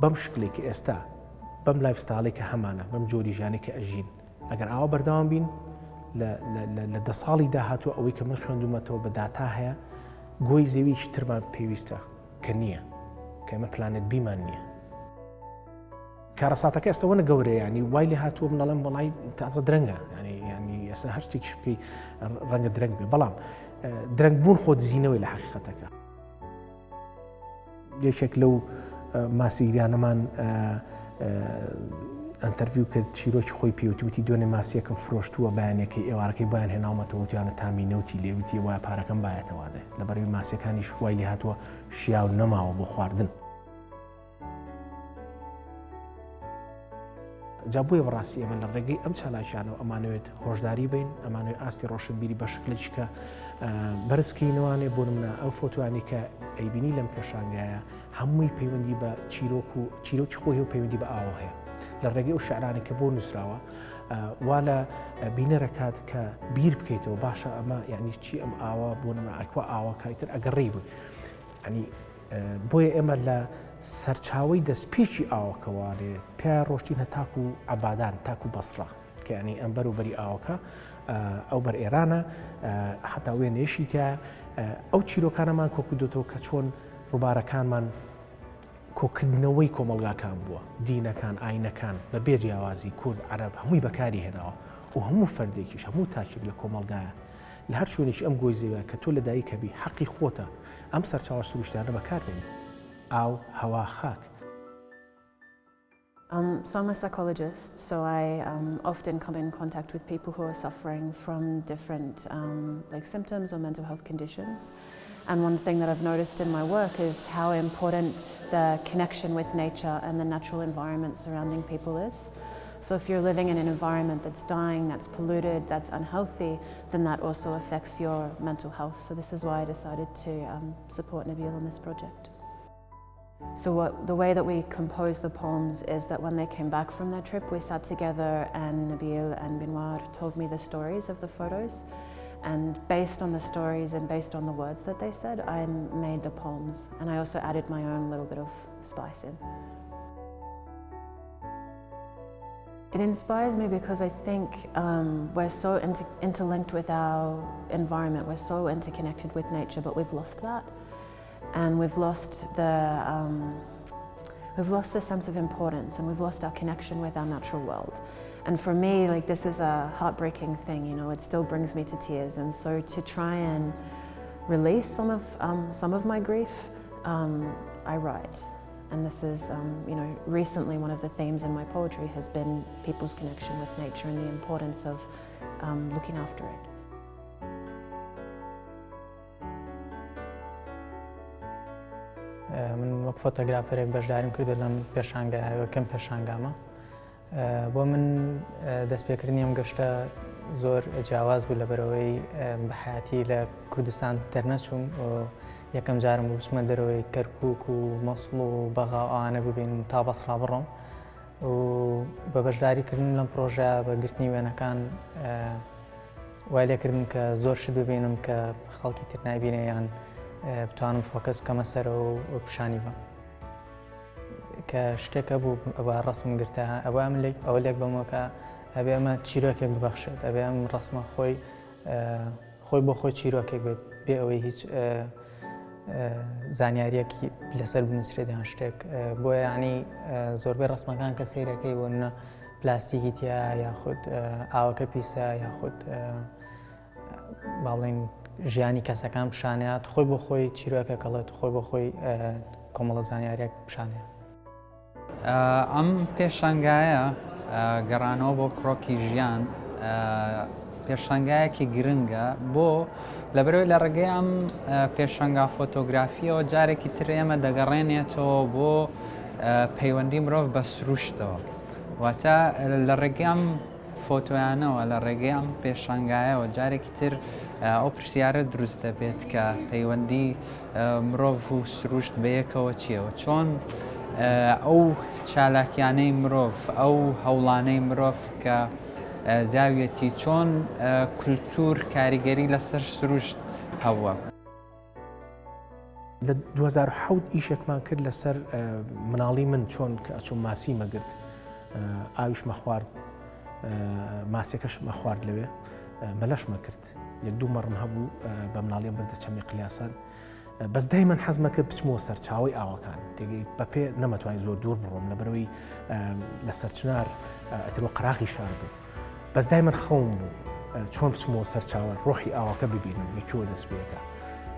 بەم شکلێکی ئێستا بەم لایفستایڵێکە هەمانە بەم جۆری ژیانی کە ئەژین ئەگەر ئاوا بەردەوام بین لە 10 ساڵی داهاتوە ئەوەی کە من خوێندومەتەوە بە داتا هەیە گۆی زەویی ترمان پێویستە کە نییە کە ئێمە پلانێت بیمان نییە. کارەساتەکە ئێستاوەنە گەورەیە ینی وای لێ هاتووە منەڵێم وڵای تازە درەنگە ینی ئێستا هەر شتێکیش بکەی ڕەنگە درەنگ بێ بەڵام درەنگبوون خۆ دزینەوەی لە حەقیقەتەکە. یەکێک لەو ماسیگریانەمان ئەنتەرویو کرد چیرۆکی خۆی پێوتیوتی دوێنێ ماسیەکەم فرۆشتووە بەیانەکەی ئێوارەکەی بایان هێناومەتەوە وتیانە تامینەوتی لێوتی وایە پارەکەم بایەتەوانێ لەبەرەوەی ماسیەکانیش وای لێ هاتووە شیاو نەماوە بۆ خواردن. جا بۆیە بەڕاستی ئێمە لە ڕێگەی ئەم چالاشانەوە ئەمانەوێت هۆشداری بین ئەمانەوێت ئاستی ڕۆشنبیری بە شکلێکی کە بەرزکەینەوانێ بۆ نمونە ئەو فۆتوانی کە ئەیبینی لەم پێشانگایە هەمووی پەیوەندی بە چیرۆکی خۆی و پەیوەندی بە ئاوە هەیە لە ڕێگەی ئەو شعرانی کە بۆ نووسراوە وا لە بینەرەکات کە بیر بکەیتەوە باشە ئەمە یعنی چی ئەم ئاوە بۆ نمونە ئەکوە ئاوە کاریتر ئەگەڕێی بووی ینی بۆیە ئێمە لە سەرچاوی دەستپێکی ئاوەکەوانێ پێ ڕۆشتینە تاکو و عەبادان تاکو بەسڕا کە ینی ئەم بەروبەری ئاوەکە ئەو بەر ئێرانە حتا وێنێشی تیا ئەو چیرۆکانەمان کۆکردوتەوە کە چۆن ڕووبارەکانمان کۆکردنەوەی کۆمەلگاکان بووە دینەکان ئاینەکان بە بێ جیاوازی کورد عەرەب هەمووی بەکاری هێناوە و هەموو فەردێکیش هەموو تاچێک لە کۆمەلگایە لە هەر شوێنێکی ئەم گۆی زەویە کە تۆ لە دایکەبی حەقی خۆتە ئەم سەرچاوە سروشتیانە بەکاربێنی ئاو هەوا خاک. So I'm a psychologist, so I often come in contact with people who are suffering from different symptoms or mental health conditions. And one thing that I've noticed in my work is how important the connection with nature and the natural environment surrounding people is. So if you're living in an environment that's dying, that's polluted, that's unhealthy, then that also affects your mental health. So this is why I decided to support Nabil on this project. So the way that we composed the poems is that when they came back from their trip, we sat together and Nabil and Binwar told me the stories of the photos. And based on the stories and based on the words that they said, I made the poems. And I also added my own little bit of spice in. It inspires me because I think we're so interlinked with our environment, we're so interconnected with nature, but we've lost that. And we've lost the sense of importance, and we've lost our connection with our natural world. And for me, this is a heartbreaking thing, you know, it still brings me to tears. And so to try and release some of my grief, I write. And this is, recently one of the themes in my poetry has been people's connection with nature and the importance of looking after it. من وەک فۆتۆگرافەرێک بەشداریم کردو لەم پێشانگایە کەم پێشانگامە بۆ من دەستپێکردنی ئەم گەشتە زۆر جیاواز بوو لەبەرەوەی بە حیاتی لە کوردستان دەرنەچووم یەکەم جارم بچمە دەرەوەی کەرکووک و مەسڵ و بەغا ئەوانە ببینم تا بەسڕا بڕۆم و بە بەشداریکردن لەم پرۆژە بە گرتنی وێنەکان وای لێکردم کە زۆر شت ببینم کە خەڵکی تر نایبینێ یان بتوانم فۆکەس بکەمە سەرەوە و پیشانی بم کە شتێکە بوو ئەوە ڕەسمم گرتە ئەوە لێک بەمەوە کە ئەبێ ئەمە چیرۆکێک ببەخشێت ئەبێ ئەم ڕەسمە خۆی بۆ خۆی چیرۆکێک بێت بێ ئەوەی هیچ زانیاریەکی لەسەر بنووسرێت یان شتێک بۆیە یعنی زۆربەی ڕەسمەکان کە سەیرەکەی بۆ منە پلاستیکی تیا یاخود ئاوەکە پیسە یاخود باڵێن ژیانی کەسەکان پیشانەیە خۆی بۆ خۆی چیرۆکە کەڵێت خۆی بۆ خۆی کۆمەڵە زانیاریەک پیشانەیە. ئەم پێشانگایە گەڕانەوە بۆ کڕۆکی ژیان پێشانگایەکی گرنگە بۆ لەبەرەوەی لە ڕێگەی ئەم پێشانگا فۆتۆگرافیەوە جارێکی تر ئێمە دەگەڕێنێتەوە بۆ پەیوەندی مرۆڤ بە سروشتەوە واتە لە ڕێگەی ئەم فۆتۆیانەوە لە ڕێگەی ئەم پێشانگایەوە جارێکی تر ئەو پرسیارە دروست دەبێت کە پەیوەندی مرۆڤ و سروشت بەیەکەوە چیەوە چۆن ئەو چالاکیانەی مرۆڤ ئەو هەوڵانەی مرۆڤ کە داویەتی چۆن کولتور کاریگەری لەسەر سروشت هەوە. لە 2007 ئیشێکمان کرد لەسەر مناڵی من چۆن چۆن ماسی مەگرت ئاویش مەخوارد ماسێکەش مەخوارد لەوێ مەلەش مەکرد یەک دوو مەڕم هەبوو بە مناڵیان بردە چەمی قلیاسان بەس دای من حەزمە کرد بچمەوە سەر چاوەی ئاوەکان تێگەی بەپێ نەمەتوانین زۆر دوور بڕۆم لەبەرەوەی لە سەرچنار ئەترۆ قراقی شار بوو بەس دای من خەوم بوو چۆن بچمەوە سەر چاوە ڕۆحی ئاوەکە ببینم یەکوە دەست پێەکە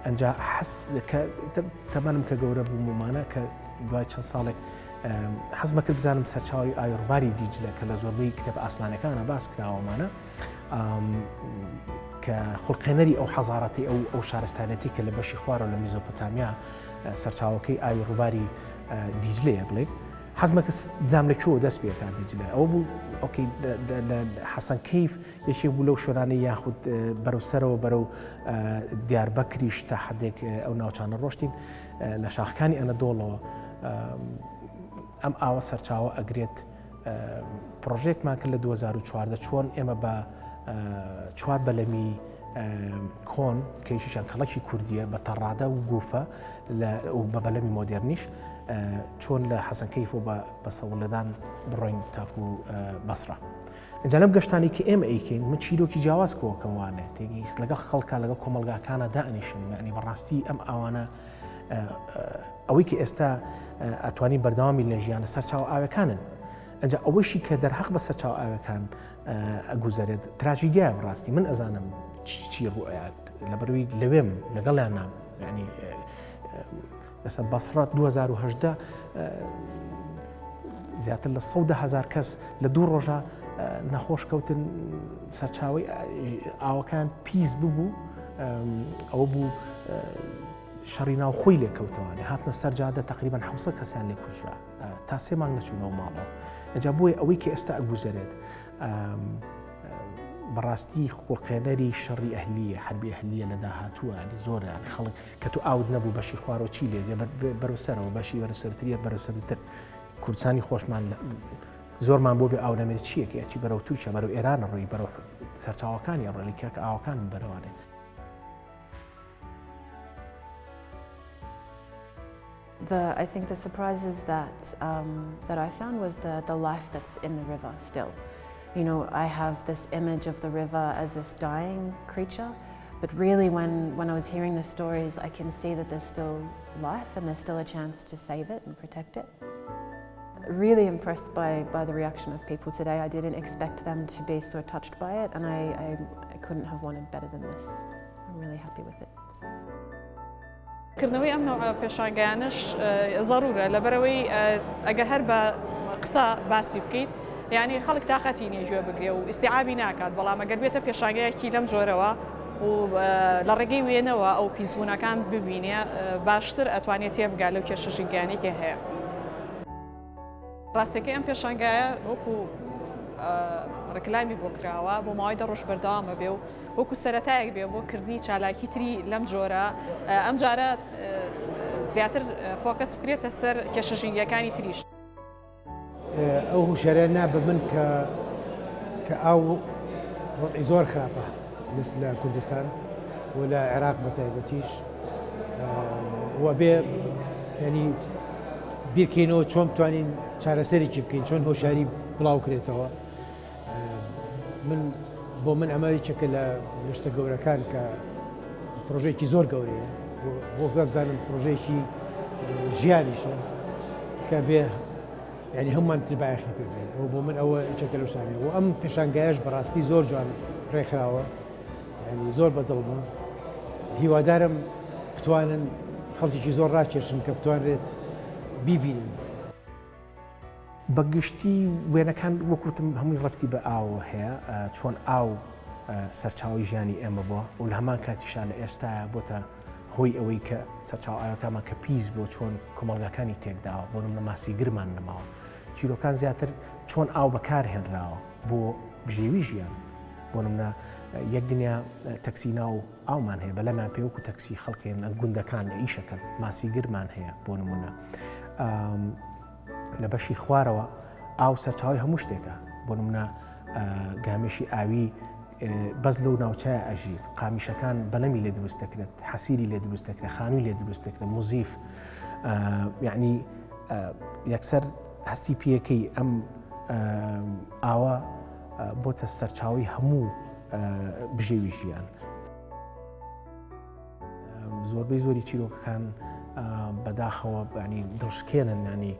ئەنجا حەز تەمەنم کە گەورە بووممانە کە دوای چەند ساڵێک حەزمە کرد بزانم سەرچاوی ئایڕباری دیجلە کە لە زۆربەی کتێب ئاسمانەکانە باس کراوەمانە کە خوڵقێنەری ئەو حەزارەتی ئەو شارستانەتی کە لە بەشی خوارە لە میزۆپۆتامیا سەرچاوەکەی ئایڕووباری دیجلەیە بڵێ حەزمە کە بزانم لەکوێوە دەست پێکا دیجلە ئەوە بوو ئۆکەی حەسەن کەیف یەکێک بوو لەو شوێنانەی یاخود بەرەو سەرەوە بەرەو دیاربەکریش تا حدێک ئەو ناوچانە ڕۆشتین لە شاخەکانی ئەنەدۆڵەوە ئەم ئاوە سەرچاوە ئەگرێت پرۆژێکمان کرد لە 2014 چۆن ئێمە بە 4 بەلەمی کۆن کەیشیشان کەڵکی کوردیە بە تەڕادە و گوفە بە بەلەمی مۆدرنیش چۆن لە حەسەنکەیف و بە سەوڵەدان بڕۆین تاکو و بەسرە. ئەنجا لەم گەشتانی کە ئێمە ئەیکەین من چیرۆکی جیاواز کەوەکەم وانێ تێگەی لەگەڵ خەڵکە لەگەڵ کۆمەلگاکانە دائنیشن یعنی بەڕاستی ئەم ئەوانە ئەوەی کە ئێستا ئەتوانین بەردەوامی لە ژیانە سەرچاو ئاوەکانن ئەنجا ئەوەشی کە دەرحەق بە سەرچاو ئاوەکان ئەگوزارێت تراژیدیایە بڕاستی من ئەزانم چی ڕوئات لەبەروی لەوێم لەگەڵیان نام یعنی لەسەر بەسڕات 2010 زیاتر لە 100,000 کەس لە 2 ڕۆژە نەخۆش کەوتن سەرچاوی ئاوەکان پیس ببوو ئەوە بوو شەڕی ناو خۆی لێکەوتەوەی هاتنە سەرجادە تقریبان 700 کەسیان لێ کوژرا تا 3 مانگ نەچوونەوە ماڵەوە ئەجا بۆیە ئەوەی کە ئێستا ئەگوزارێت بەڕاستی خوڵقێنەری شەڕی ئەهلیە حربی ئەهلیە لە داهاتووە زۆر خەڵک کە تو ئاود نەبوو بەشی خوارەوە چی لێ بەرەوسەرەوە بەشی بەرەسەرتریە بەرەسەرتر کوردستانی خۆشمان زۆرمان بۆ بێ ئاونەمێت چیەکە چی بەرەو تووشە بەرەو ئێرانە ڕۆی بەرەو سەرچاوەکانی ڕێلیکە کە ئاوەکان بەرەوانێت. I think the surprises that I found was the life that's in the river still. You know, I have this image of the river as this dying creature, but really when I was hearing the stories, I can see that there's still life and there's still a chance to save it and protect it. Really impressed by the reaction of people today. I didn't expect them to be so touched by it, and I couldn't have wanted better than this. I'm really happy with it. کردنەوەی ئەم نوع پێشانگەیانش ضرورە لەبەرەوەی ئەگە هەر بە قسە باسی بکەیت یعنی خەڵک تاقەتی نێژوێ بگرێ و ئیسیعابی ناکات بەڵام ئەگەر بێتە پێشانگەیەکی لەم جۆرەوە و لە ڕێگەی وێنەوە ئەو پیسبوونەکان ببینێ باشتر ئەتوانێت تێبگا لەو کێشەژینگیانێکی هەیە. ڕاستەکەی ئەم پێشانگایە وەکو ڕکلامی بۆ کراوە بۆ ماوەی 10 ڕۆژ بەردەوامە بێ و وەکو سەرەتایەک بێ بۆ کردنی چالاکی تری لەم جۆرە ئەم جارە زیاتر فۆکەس بکرێتە سەر کێشەژینگیەکانی تریش. ئەو هوشیاریان نا بە من کە ئاو وەزعی زۆر خراپە لە کوردستان و لە عێراق بەتایبەتیش وە بێ ینی بیرکەینەوە چۆن بتوانین چارەسەرێکی بکەین چۆن هۆشیاری بڵاو کرێتەوە. بۆ من ئەمە چەکە لە گەشتە گەورەکان کە پرۆژێکی زۆر گەورەیە بۆ بزانم پرۆژێکی ژیانیشە کە بێ ینی هەمومان تربایەخی پێبێن ئەو بۆ من ئەوە چەکە لەشانێ و ئەم پێشانگایش بەڕاستی زۆر جوان ڕێکخراوە ینی زۆر بەدڵمە هیوادارم بتوانن خەڵکیی زۆر ڕاکێشن کە بتوانرێت بیبینن. بەگشتی وێنەکان وەکوتم هەمووی ڕەتی بە ئاوە هەیە چۆن ئاو سەرچاوی ژیانی ئێمە بووە و لە هەمان کاتیشان لە ئێستاە بۆتە هۆی ئەوەی کە سەرچاو ئاوەکانمان کە پیس بۆ چۆن کۆمەڵگەکانی تێکداوە بۆ نمونە ماسی گرمان نەماوە چیرۆکان زیاتر چۆن ئاو بەکارهێنراوە بۆ بژێوی ژیان بۆ نمونە یەک دنیا تەکسی ناو ئاومان هەیە بەلەمان پێوەکو تەکسی خەڵکێن گوندەکان ئیشەکەن ماسی گرمان هەیە بۆ نمونە لە بەشی خوارەوە ئاو سەرچاوی هەموو شتێکە بۆ نمونە گامێشی ئاوی بەس لەو ناوچایە ئەژیر قامیشەکان بەلەمی لێ دروست دەکرێت حەسیری لێ دروست دەکرێت خانووی لێ دروست دەکرێت موزیف یعنی یەکسەر هەستی پێەکەی ئەم ئاوە بۆتە سەرچاوی هەموو بژێوی ژیان زۆربەی زۆری چیرۆکەکان بەداخەوە ینی دڵشکێنن ینی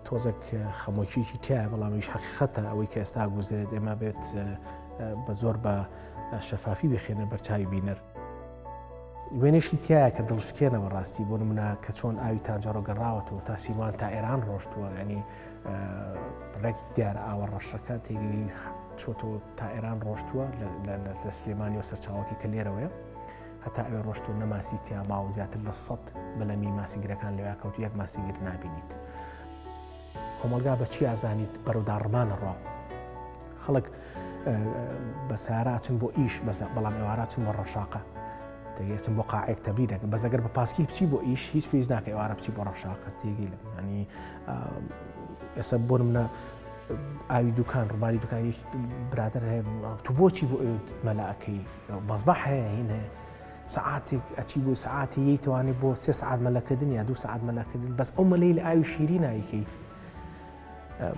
تۆزێک خەمۆکیێکی تایە بەڵامیش حەقیقەتە ئەوەی کە ئێستا گوزرێت ئێمە بێت بە زۆر بە شەفافی بخێنە بەرچاوی بینەر وێنێشی تایە کە دڵشکێنە بەڕاستی بۆ نمونە کە چۆن ئاوی تانجەڕۆ گەڕاوەتەوە تا سیمان تا ئێران ڕۆشتووە ینی ڕێک دیارە ئاوە ڕەشەکە تێگەی چۆتەوە تا ئێران ڕۆشتووە لە سلێمانی و سەرچاوەکی کە لێرەوەیە هەتا ئەوێ ڕۆشتوە نەماسی تیا ماوە زیاتر لە 100 بەلەمی ماسیگرەکان لەوێ کەوت یەک ماسیگر نابینیت کۆمەلگا بەچی ئازانیت بەرەوداڕمانە ڕاو خەڵک بە ساراچن بۆ ئیش بەڵام ئێوارەچن بۆ ڕەشاقە دەگەێتن بۆ قاعێک تەبی دەکەن بەس ئەگەر بە پاسکیل بچی بۆ ئیش هیچ پێویست ناکە ئێوارە بچی بۆ ڕەشاقە تێگەی لە ینی ئێستا بۆ نمونە ئاوی دوکان ڕووباری دوکان برادر هەیە تو بۆچی بۆ مەلاەکەی بەزبە هەیە هین هەیە سعاتێک ئەچی بۆ سعاتی یەی توانێت بۆ 3 سعات مەلەکردن یا 2 سعات مەلەکردن بەس ئەو مەلەی لە ئاوی شیری نایکەی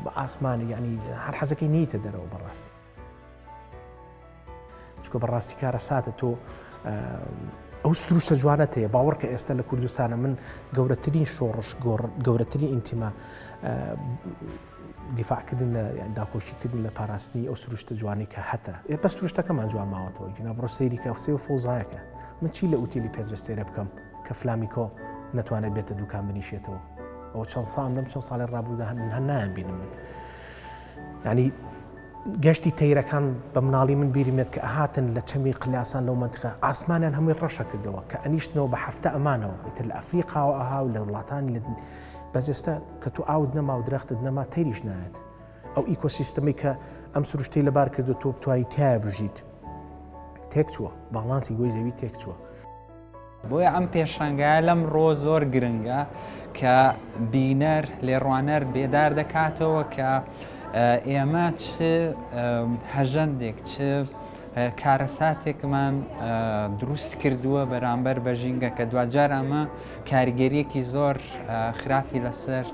بە ئاسمانی یعنی هەر حەزەکەی نیتە دەرەوە بەڕاستی چکە بەڕاستی کارە ساتە تۆ ئەو سروشتە جوانەت هەیە باوەڕ کە ئێستا لە کوردستانە من گەورەترین شۆڕش گەورەترین ئینتیما دیفاعکردن داکۆشیکردن لە پاراستنی ئەو سروشتە جوانی کە هەتە بە سروشتەکەمان جوان ماوەتەوە جنا بڕۆ سەیری کە سێ و فۆزایەکە من چی لە ئوتیلی پێنجستێرە بکەم کە فلامیکۆ نەتوانێت بێتە دوکان بنیشێتەوە ئەو چەند ساڵ لەم چەند ساڵی ڕابردوودا هەن نایانبینم من ینی گەشتی تەیرەکان بە مناڵی من بیرمێت کە ئەهاتن لە چەمی قلیاسان لەو منتیقە ئاسمانیان هەمووی ڕەشە کردەوە کە ئەنیشتنەوە بە هەفتە ئەمانەوە ئیتر لە ئەفریقاوە ئەها و لە وڵاتانی بەس ئێستا کە تو ئاوت نەما و درەختت نەما تەیریش نایەت ئەو ئیکۆسیستەمی کە ئەم سروشتەی لەبار کردو تۆ بتوانیت تایە بژیت تێک چووە باڵانسی گۆی زەوی تێک چووە بۆیە ئەم پێشانگایە لەم ڕۆ زۆر گرنگە کە بینەر لێڕوانەر بێدار دەکاتەوە کە ئێمە چ هەژەندێک چ کارەساتێکمان دروست کردووە بەرامبەر بە ژینگە کە دوجار ئەمە کاریگەریەکی زۆر خراپی لەسەر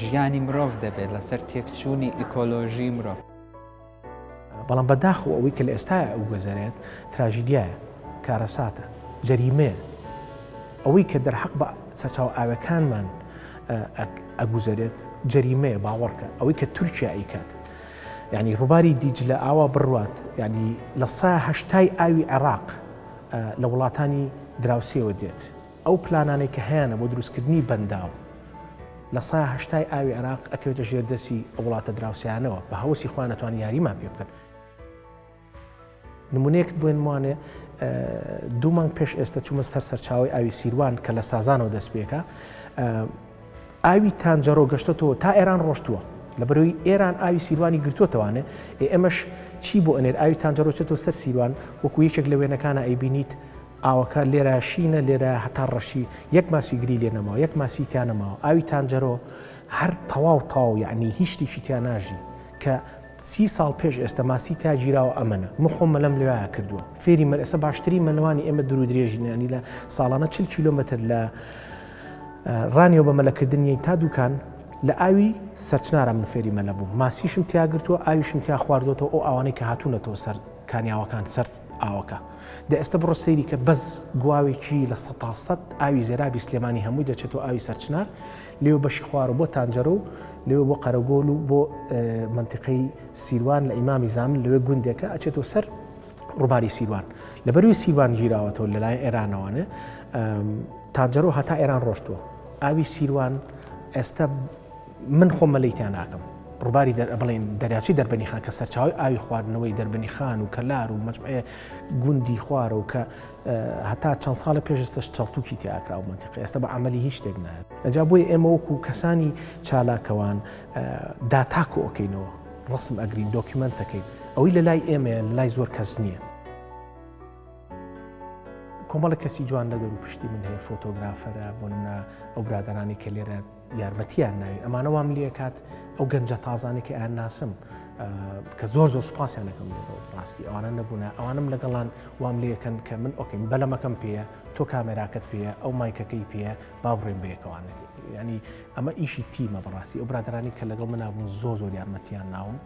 ژیانی مرۆڤ دەبێت لەسەر تێکچوونی ئیکۆلۆژی مرۆڤ بەڵام بەداخەوە ئەوەی کە لە ئێستاە ئەو گەزارێت تراژیدیایە کارەساتە جەریمەیە ئەوەی کە دەرحەق بە سەرچاو ئاوەکانمان ئەگوزارێت جەریمەیە باوەڕکە ئەوەی کە تورکیا ئەیکات یعنی ڕووباری دیجلە ئاوا بڕوات ینی لە 180 ئاوی عێراق لە وڵاتانی دراوسێەوە دێت ئەو پلانانەی کە هەیەە بۆ دروستکردنی بەنداو لە 180 ئاوی عێراق ئەکەوێتە ژێردەسی وڵاتە دراوسیانەوە بە هەوەسی خوا نەتوانین یاریمان پێ بکەن نمونەیەکت بۆ نموانێ 2 مانگ پێش ئێستا چوومە سەرچاوی ئاوی سیروان کە لە سازانەوە دەست پێکە ئاوی تانجەڕۆ گەشتەوە تا ئێران ڕۆشتووە لەبەرەوەی ئێران ئاوی سیروانی گرتووەتەوانێ ئێمەش چی بۆ ئەنێر ئاوی تانجەڕۆ چێتەوە سەر سیروان وەکو یەکێک لە وێنەکانە ئەیبینیت ئاوەکە لێرە شینە لێرە هەتا ڕەشی یەک ماسی گری لێ نەماوە یەک ماسی تیان نەماوە ئاوی تانجەڕۆ هەر تەواو یعنی هیچ شتێکی تیان ناژی کە 30 ساڵ پێش ئێستا ماسی تا گیراوە ئەمەنە من خۆمە لەم لێوایە کردووە فێری من ئێستا باشترین مەلەوانی ئێمە دوور و درێژین ینی لە ساڵانە 40 کیلۆمەتر لە ڕانیەوە بە مەلەکردنی تا دوکان لە ئاوی سەرچنارە من فێری مەلە بوو ماسیشم تیا گرتووە ئاویشم تیا خواردۆتەوە ئەو ئەوانەی کە هاتوونەتەوە سەر کانیاوەکان سەر ئاوەکە دە ئێستا بڕۆ سەیری کە بەس گواوێکی لە 100 ئاوی زێرابی سلێمانی هەمووی دەچێتەوە ئاوی سەرچنار لێوە بەشی خوارە بۆ تانجەرە و لێوە بۆ قەرەگۆڵ و بۆ منتیقەی سیروان لە ئیمامی زامن لەوێ گوندێکە ئەچێتەوە سەر ڕووباری سیروان لەبەروی سیروان گیراوەتەوە لەلایەن ئێرانەوانە تانجەرە هەتا ئێران ڕۆشتووە ئاوی سیروان ئێستا من خۆمە لەیتیان ناکەم ڕووباری بڵێن دەریاچی دەربەنیخان کە سەرچاوی ئاوی خواردنەوەی دەربەنیخان و کەلار و مەجموعە گوندی خوارە و کە هەتا چەند ساڵە پێش ئێستاش چەڵتوکی تیاکرا و منتیقی ئێستا بە عملی هیچ شتێک نایێت ئەجا بۆی ئێمە وەکو کەسانی چالاکەوان داتاکۆ ئۆکەینەوە ڕسم ئەگرین دۆکیمنتەکەین ئەوەی لە لای ئێمە لە لای زۆر کەس نییە کۆمەڵە کەسی جوان لە دەرو پشتی من هەیە فۆتۆگرافەرە بۆ نمونە ئەو برادرانی کە لێرە یارمەتیان ناوی ئەمانە وام لێ کات ئەو گەنجە تازانێکی ئایان ناسم کە زۆر سوپاسیانەکەم ڕاستی ئەوانە نەبوونە ئەوانم لەگەڵان وام لەکەن کە من ئۆکەی بەلەمەکەم پێەیە تۆ کامێراکەت پێەیە ئەو مایکەکەی پێەیە با بڕێن بەیەکەوانەکە ینی ئەمە ئیشی تیمە بەڕاستی ئەو برادرانی کە لەگەڵ منابوون زۆر یارمەتیان ناوم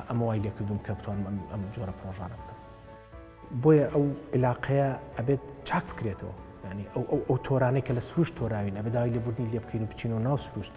ئەمە وای لێکردوم کە بتوانم ئەم جۆرە پرۆژانە بکەم بۆیە ئەو علاقەیە ئەبێت چاک بکرێتەوە ینی ئەو تۆرانەی کە لە سروشت تۆراوین ئەبێ داوای لێبوردنی لێ بکەین و بچین و ناو سروشت